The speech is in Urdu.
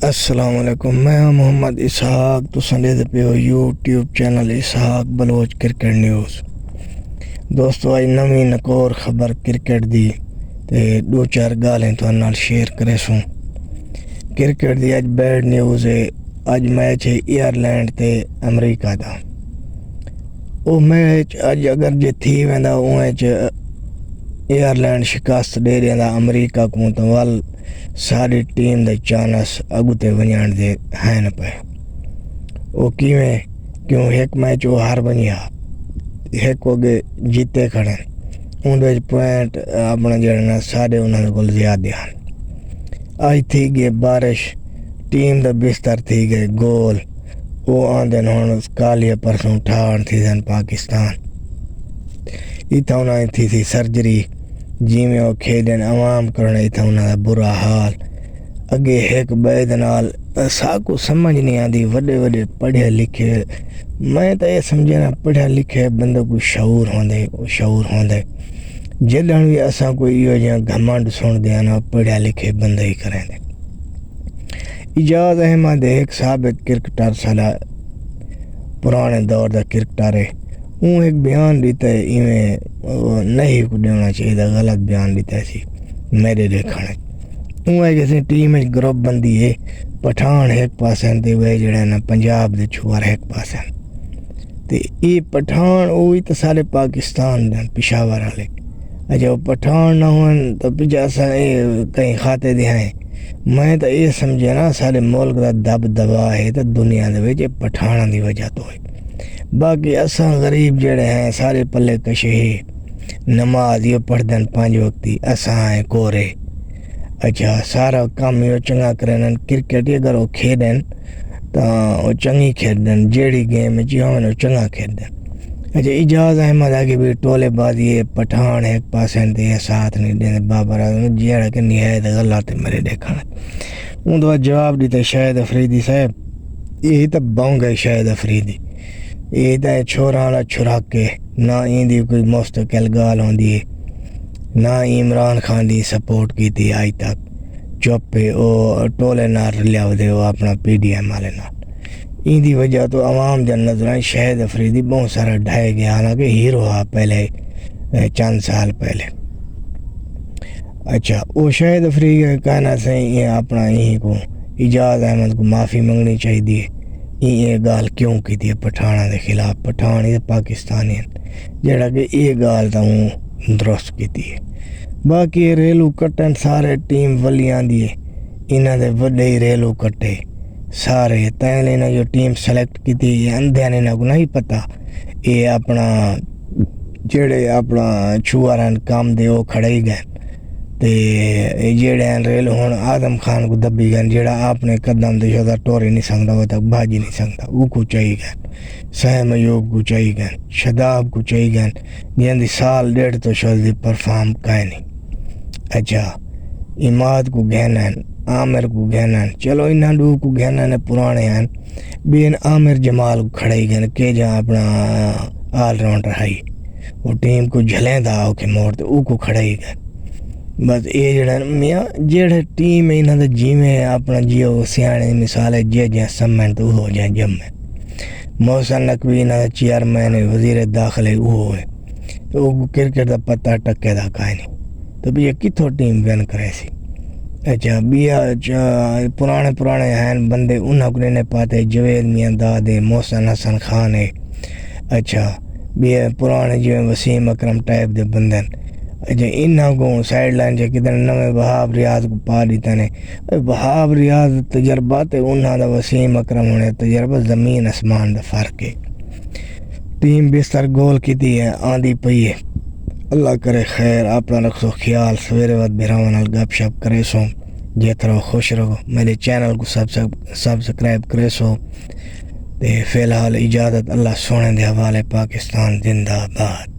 السلام علیکم، میں ہوں محمد اسحاق تو سنڈے دے پہ یوٹیوب چینل اسحاق بلوچ کرکٹ نیوز۔ دوستو آج نویں نکور خبر کرکٹ دی تے دو چار گالیں تو نال شیئر کرے سوں۔ کرکٹ دی اج بیڈ نیوز ہے۔ اج میچ ہے ایئرلینڈ تے امریکہ دا۔ او میچ اج اگر جے تھی ویندا اوے چ ایئرلینڈ شکست دے رہا امریکہ کو تو ول ساری ٹیم دے چانس اگتے ونجان دے ہیں نہ پے۔ او کیوں ایک میچ وہ ہار بنیا، ایک ہو گئے جیتے کھڑے، ان دے پوائنٹ اپنا جڑنا سارے انہوں نے کول زیادہ ہیں۔ آج تھی گئے بارش، ٹیم دا بستر تھی گئے گول، وہ آندے ہون کالیہ پرسوں ٹھان تھی دن پاکستان۔ ایتھا انہیں تھی سرجری، جی میں وہ کھیلیں عوام کرنے ایتھا انہوں دا برا حال۔ اگے ایک بید نال ساکو سمجھ نہیں آدھی، وڈے وڈے پڑھے لکھے، میں تو یہ سمجھنا پڑھے لکھے بندے کو شعور ہوندے جدن بھی اساں کوئی یہ جہاں گھمنڈ سن دیا نا پڑھے لکھے بندے ہی کریں دے۔ اجاز احمد ایک سابق کرکٹر سالا پرانے دور دا کرکٹر ہے، وہ ایک بیان دیتا ہے ایویں نہیں کو دینا چاہیے، غلط بیان دیتا ہے میرے دیکھنے۔ وہ ہے کسی ٹیم گروپ بندی ہے، پٹھان ایک پاسیں تے وہ جڑے نا پنجاب دے چھوار ایک پاسیں تے یہ پٹھان وہی تو سارے پاکستان دے پشاور والے۔ اچھا وہ پٹھان نہ ہون تو پچھا سا کہیں کھاتے دے ہیں۔ میں تو یہ سمجھے نا سارے ملک دا دب دبا ہے تو دنیا دے وچ پٹھان دی وجہ تو ہے۔ باقی اساں غریب جڑے ہیں سارے پلے کشے ہے، نماز یہ پڑھ دن 5 وقتی، اساں ہیں کورے۔ اچھا سارا کام یہ چنگا کریں، کرکٹ اگر وہ کھیڈن تو وہ چنگی کھیڈن، جیڑی گیم چاہوں وہ چنگا کھیڈن۔ اچھا اجاز احمد آگے بھی ٹولے بازی پٹھان ایک پاسیں دے ساتھ نہیں دیں بابر اعظم جیڑا کہ نہایت غلط میرے دیکھنا۔ ان دو جواب دیتے شاہد افریدی صاحب، یہی تو بہوں گئے شاہد افریدی، یہ تو چھوڑا چھڑک کے نہ ایندی کوئی مستقل گال ہوندی ہے، نہ عمران خان دی سپورٹ کی تھی آج تک، چپ پہ وہ ٹولے نہ رلیا دے وہ اپنا پی ڈی ایم والے نہ۔ ان دی وجہ تو عوام جن نظریں شاہد افریدی بہت سارا ڈھائے گیا، حالانکہ ہیرو ہا پہلے چند سال پہلے۔ اچھا وہ شاہد افریدی کا کہنا سے یہ اپنا یہیں کو اجاز احمد کو معافی منگنی چاہیے، یہ گال کیوں کی تھی پٹھانہ دے خلاف، پٹھان یہ پاکستانی ہیں جڑا کہ یہ گال تو درست کی تھی۔ باقی ریلو کٹن سارے ٹیم ولیاں دیے، انہاں دے وڈے ریلو کٹے سارے تیل انہاں جو ٹیم سلیکٹ کی تھی یہ اندھیاں نے کو نہیں پتہ، یہ اپنا جڑے اپنا چھوارن کام دے وہ کھڑے ہی گئے تے جڑے ریل ہون آدم خان کو دبی گئے، جڑا آپ نے قدم دے شدہ ٹوری نہیں سکتا وہ تک بھاجی نہیں سکتا، وہ کو چاہیے گئے، سہم ایوب کو چاہیے گئے، شداب کو چاہیے گئے، جن دی سال ڈیڑھ تو شدی پرفارم کائے نہیں۔ اچھا اماد کو گہنا ہے، عامر کو گہنا ہے، چلو انہاں دو کو گہنا ہے پرانے ہیں، بین عامر جمال کو کھڑے گئے کہ جہاں اپنا آل راؤنڈر ہے وہ ٹیم کو جھلیں دا ہو کے موڑ تو او کو کھڑے گئے۔ بس یہ جڑا میاں جڑے ٹیم ہے انہاں دا جیویں اپنا جیو سیانے مثال ہے جے سمن تو ہو جائے جمع۔ محسن نقوی انہاں دا چیئرمین وزیر داخلہ وہ ہے تو وہ کرکٹ دا پتہ ٹکے دا کائے نہیں، تو بھی یہ کتھوں ٹیم وین کرے سی۔ اچھا بیا پرانے ہیں بندے انہاں کو نہیں پاتے، جوید میاں دادے، محسن حسن خان ہے، اچھا بیا پرانے جو وسیم اکرم ٹائپ دے بندے، اچھا انہاں کو سائیڈ لائن جے کدھر نویں وہاب ریاض کو پا دیتے ہیں۔ وہاب ریاض تجربات ہے انہاں دا، وسیم اکرم ہونے تجربہ زمین اسمان دا فرق ہے۔ ٹیم بستر گول کی دی ہے آندھی پئی ہے، اللہ کرے خیر، اپنا رکھو خیال، سویرے وقت بھراؤں نال گپ شپ کرے سو، جیت رہو خوش رہو، میرے چینل کو سبسکرائب کرے سو، فی الحال اجازت اللہ سونے دے حوالے، پاکستان زندہ باد۔